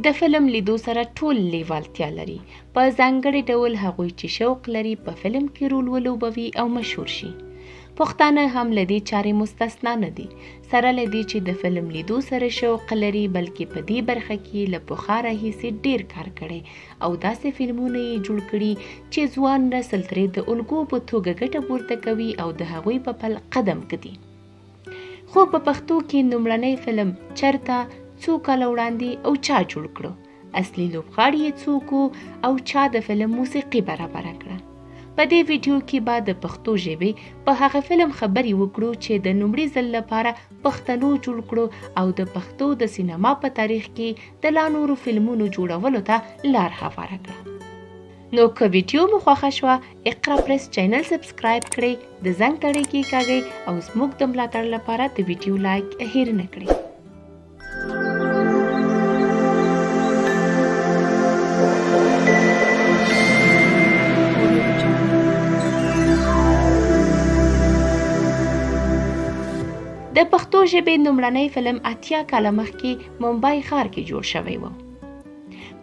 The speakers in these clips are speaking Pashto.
د فلم لیدو سره ټول لیوالتیا لري. په ځانګړي ډول هغوی چې شوق لري په فلم کې رول ولوبوي او مشهور شي. پښتانه هم له دې چارې مستثنا نه دي، سره له دې چې د فلم لیدو سره شوق لري، بلکې په دې برخه کې له پخوا راهیسې ډیر کار کړی او داسې فلمونه یې جوړ کړي چې ځوان نسل ترې د الګو په توګه ګټه پورته کوي او د هغوی په پل قدم ږدي. خو په پښتو کې لومړنی فلم چرته، څو کاله وړاندې او چا جوړ کړو، اصلي لوبغاړي یې څوک او چا د فلم موسیقي برابره کړه. په دې ویډیو کې به د پښتو ژبې په هغه فلم خبرې وکړو چې د لومړي ځل لپاره پښتنو جوړ کړو او د پښتو د سینما په تاریخ کې د لا نورو فلمونو جوړولو ته لار هواره کړه. نو که ویډیو مو خوښه شوه، اقرا پریس چینل سبسکرایب کړئ، د زنګ تڼۍ کېکاږئ او زموږ د ملاتړ لپاره د ویډیو لایک هیر نه کړئ. د پښتو ژبې لومړنی فلم 80 کاله مخکې ممبئی ښار کې جوړ شوی و.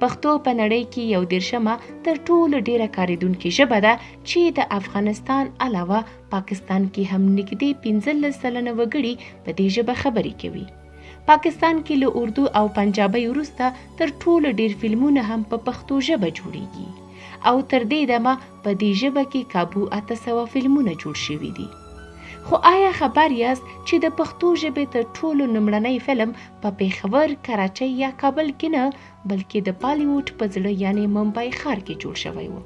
پښتو په نړۍ کې یو 30مه تر ټولو ډیره کاریدونکې ژبه ده چې د افغانستان علاوه پاکستان کې هم نږدې 15% وګړي په دې ژبه خبرې کوي. پاکستان کې له اردو او پنجابي وروسته تر ټولو ډیر فلمونه هم په پښتو ژبه جوړیږي او تر دې دمه په دې ژبه کې کابو 800 فلمونه جوړ شوي دي. خو آیا خبر یاست چې د پښتو ژبې تر ټولو لومړنی فلم په پېښور، کراچۍ یا کابل کې نه بلکې د بالیووډ په زړه یعنی ممبئی ښار کې جوړ شوی و؟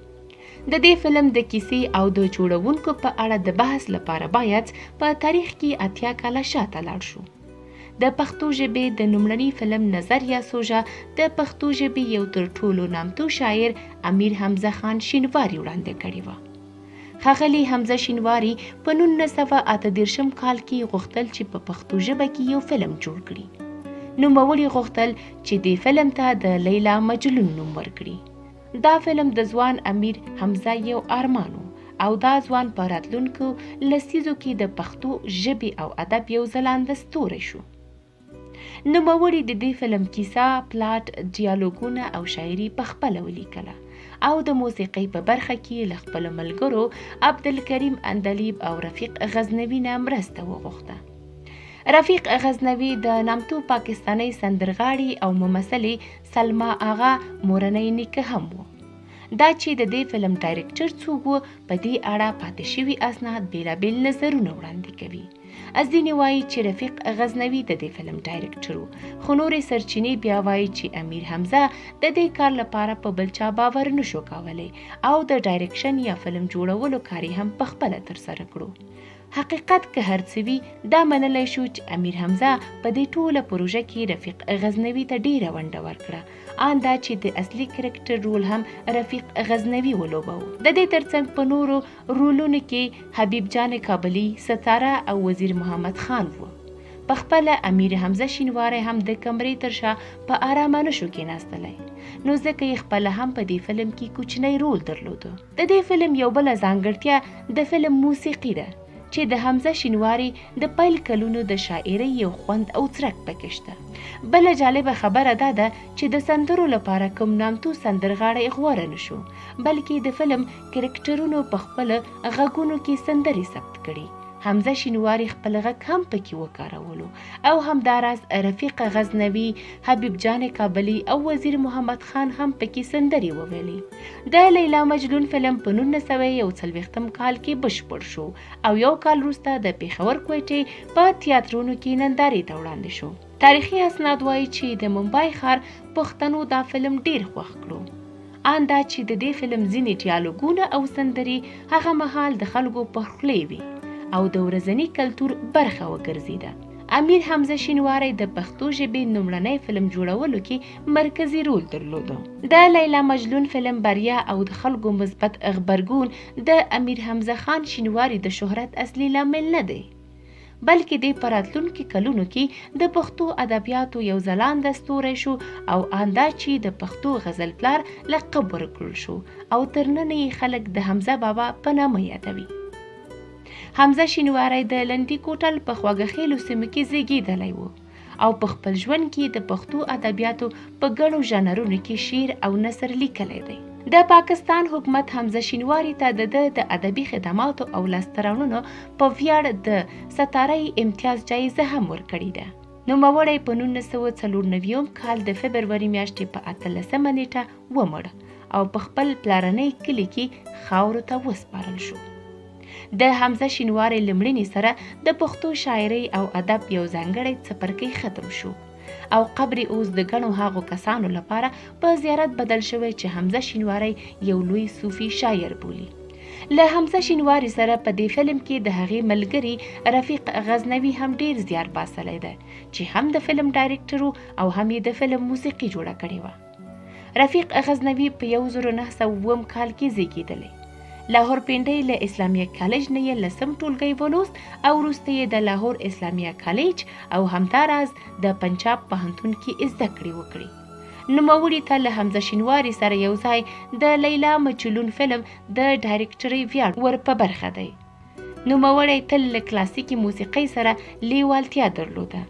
د دې فلم د کیسې او د جوړونکو په اړه د بحث لپاره باید په تاریخ کې 80 کاله شاته لاړ شو. د پښتو ژبې د لومړني فلم نظر یا سوژه د پښتو ژبې یو تر ټولو نامتو شاعر امیر حمزه خان شینواري وړاندې کړې وه. ښاغلي حمزه شینواري په 1938 کال کې غوښتل چې په پښتو ژبه کې یو فلم جوړ کړي. نوموړي غوښتل چې دې فلم ته د لیلا مجنون نوم ورکړي. دا فلم د ځوان امیر حمزه یو ارمان و او دا ځوان په راتلونکو لسیزو کې د پښتو ژبې او ادب یو ځلانده ستوری شو. نوموړي د دې فلم کیسه، پلاټ، ډیالوګونه او شاعري په خپله ولیکله او د موسیقۍ په برخه کې له خپلو ملګرو عبدالکریم اندلیب او رفیق غزنوي نه مرسته وغوښته. رفیق غزنوي د نامتو پاکستاني سندرغاړي او ممثلې سلما آغا مورنۍ نیکه هم و. دا چې د دې فلم ډایرکټر څوک و، په دې اړه پاتې شوي اسناد بیلابیل نظرونه وړاندې کوي. ځینې وایي چې رفیق غزنوي د دې فلم ډایرکټر و، خو نورې سرچینې بیا وایي چې امیر حمزه د دې کار لپاره په بل چا باور نشو کولی او د ډایرکشن یا فلم جوړولو کار یې هم پخپله ترسره کړو. حقیقت که هر څه وي، دا منلی شو چې امیر حمزه په دې ټوله پروژه کې رفیق غزنوي ته ډیره ونډه ورکړه، ان دا چې د اصلي کرکټر رول هم رفیق غزنوي ولوبو. د دې ترڅنګ په نورو رولونو کې حبیب جان کابلی، ستاره او وزیر محمد خان وو. په خپله امیر حمزه شینواری هم د کمرې تر شا په آرامه نشو کېناستلی، نو ځکه یې خپله هم په دې فلم کې کوچنی رول درلودو. د دې فلم یو بله ځانګړتیا د فلم موسیقي ده چې د حمزه شینواري د پیل کلونو د شاعرۍ یو خوند او څرک پکې شته. بله جالبه خبره دا ده چې د سندرو لپاره کوم نامتو سندرغاړی غوره نشو، بلکې د فلم کرکټرونو په خپل غږونو کې سندرې ثبت کړي. حمزه شینواري خپل غږ هم پکې وکارولو او همداراز رفیق غزنوي، حبیب جان کابلی او وزیر محمد خان هم پکې سندرې وویلې. د لیلا مجنون فلم په 1940 کال کې بشپړ شو او یو کال وروسته د پېښور کوټې په تیاترونو کې نندارې ته وړاندې شو. تاریخي اسناد وایي چې د ممبئی ښار پښتنو دا فلم ډیر خوښ کړو، ان دا چې د دې فلم ځینې ډیالوګونه او سندرې هغه مهال د خلکو په خولې وي او د ورځني کلتور برخه وګرځیده. امیر حمزه شینواری د پښتو ژبې لومړنی فلم جوړولو کې مرکزي رول درلودو. د لیلا مجنون فلم بریا او د خلکو مثبت غبرګون د امیر حمزه خان شینواری د شهرت اصلي لامل نه دی، بلکې د راتلونکو کلونو کې د پښتو ادبیاتو یو ځلانده ستوری شو او اندا چې د پښتو غزل پلار لقب ورکړل شو او تر ننه یې خلک د حمزه بابا په نامه یادوي. حمزه شینواری د لندي کوټل په خواږه خیلو سیمه کې زیږیدلی و او په خپل ژوند کې د پښتو ادبیاتو په ګڼو ژانرونو کې شعر او نثر لیکلی دی. د پاکستان حکومت حمزه شینواري ته د ادبي خدماتو او لاسته راوړنو په ویاړ د ستارې امتیاز جایزه هم ورکړې ده. نوموړی په 1994 کال د فبروري میاشتې په 18 نیټه ومړ او په خپل پلارنی کلي کې خاورو ته وسپارل شو. د حمزه شینواري لمړنې سره د پښتو شاعرۍ او ادب یو ځانګړی څپرکی ختم شو او قبر اوس د ګڼو هغو کسانو لپاره په زیارت بدل شوی چې حمزه شینواري یو لوی صوفي شاعر بولي. له حمزه شینواري سره په دې فلم کې د هغې ملګري رفیق غزنوي هم ډیر زیار باسلی دی چې هم د فلم ډایرکټر او هم یې د فلم موسیقي جوړه کړې وه. رفیق غزنوي په 1909 کال کې زیږېدلی. لاهور پنډۍ له اسلامیه کالج نه یې 10م ټولګی ولوست او وروسته یې د لاهور اسلامیه کالج او همداراز د پنجاب پوهنتون کې زده کړې وکړې. نوموړي ته له حمزه شینواري سره یو ځای د لیلا مجنون فلم د ډایرکټرۍ ویاړ ور په برخه دی. نوموړی تل له کلاسیکي موسیقۍ سره لیوالتیا درلوده.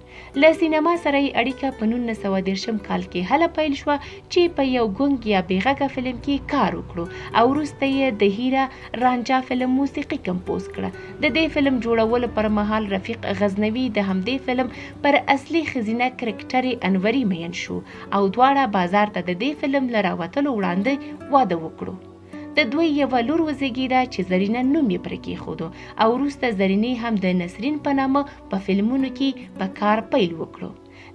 له سینما سره یې اړیکه په 1930 کال کې هله پیل شوه چې په یو ګونګ یا بېغږه فلم کې کار وکړو او وروسته یې د هیرا رانجا فلم موسیقي کمپوز کړه. د دې فلم جوړولو پر مهال رفیق غزنوي د همدې فلم پر اصلي ښځینه کرکټر انوري مین شو او دواړه بازار ته د دې فلم له راوتلو وړاندې واده وکړو. د دوی یوه لور وزیږېده چې زرینه نوم یې پرې کېښودو او وروسته زرینې هم د نسرین په نامه په فلمونو کې په کار پیل وکړو.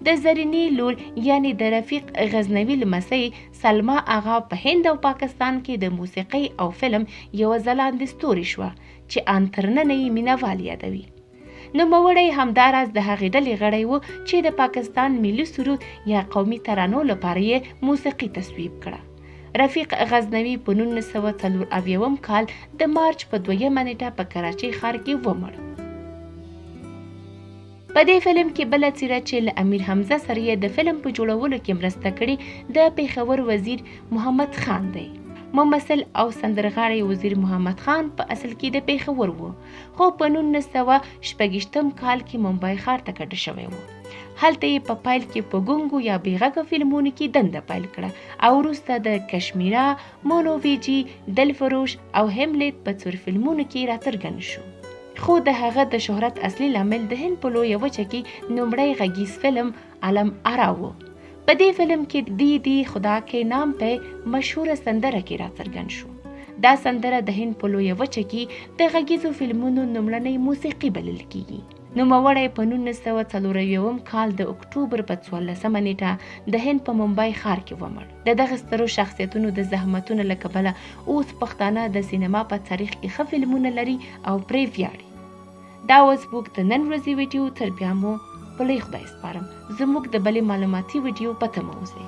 د زرینې لور یعنی د رفیق غزنوي لمسۍ سلما اغا په هند او پاکستان کې د موسیقۍ او فلم یوه ځلانده ستوري شوه چې ان تر ننه یې مینوال یادوي. نوموړی همداراز د هغې ډلې غړی و چې د پاکستان ملي سرود یا قومي ترانو لپاره یې موسیقي تصویب کړه. رفیق غزنوي په 1940 کال د مارچ په 2 نیټه په کراچۍ ښار کې ومړ. په دې فلم کې بله څیره چې له امیر حمزه سره یې د فلم په جوړولو کې مرسته کړې د پېښور وزیر محمد خان دی. ممثل او سندرغاړی وزیر محمد خان په اصل کې د پېښور و خو په 1926 کال کې ممبئی ښار ته کډه شوی و. هلته یې په پیل کې په ګونګو یا بېغږه فلمونو کې دنده پیل کړه او وروسته د کشمیرا، مونوویجي، دلفروش او هیملیت په څور فلمونو کې راڅرګند شو. خو د هغه د شهرت اصلي لامل د هند په لویه وچه کې لومړی غږیز فلم علم ارا و. په دې فلم کې دی خدا کې نام په مشهوره سندره کې راڅرګند شو. دا سندره د هند په لویه وچه کې د غږیزو فلمونو لومړنۍ موسیقي بلل کیږي. نوموړی په 1940 کال د اکتوبر په 14 نیټه د هند په ممبئی ښار کې ومړ. د دغه سترو شخصیتونو د زحمتونو له کبله اوس پښتانه د سینما په تاریخ کې ښه فلمونه لري او پرې ویاړي. دا اوس موږ د نن ورځې ویډیو تر بیا مو په لوی خدای سپارم. زموږ د بلې معلوماتي ویډیو په تمه اوسئ.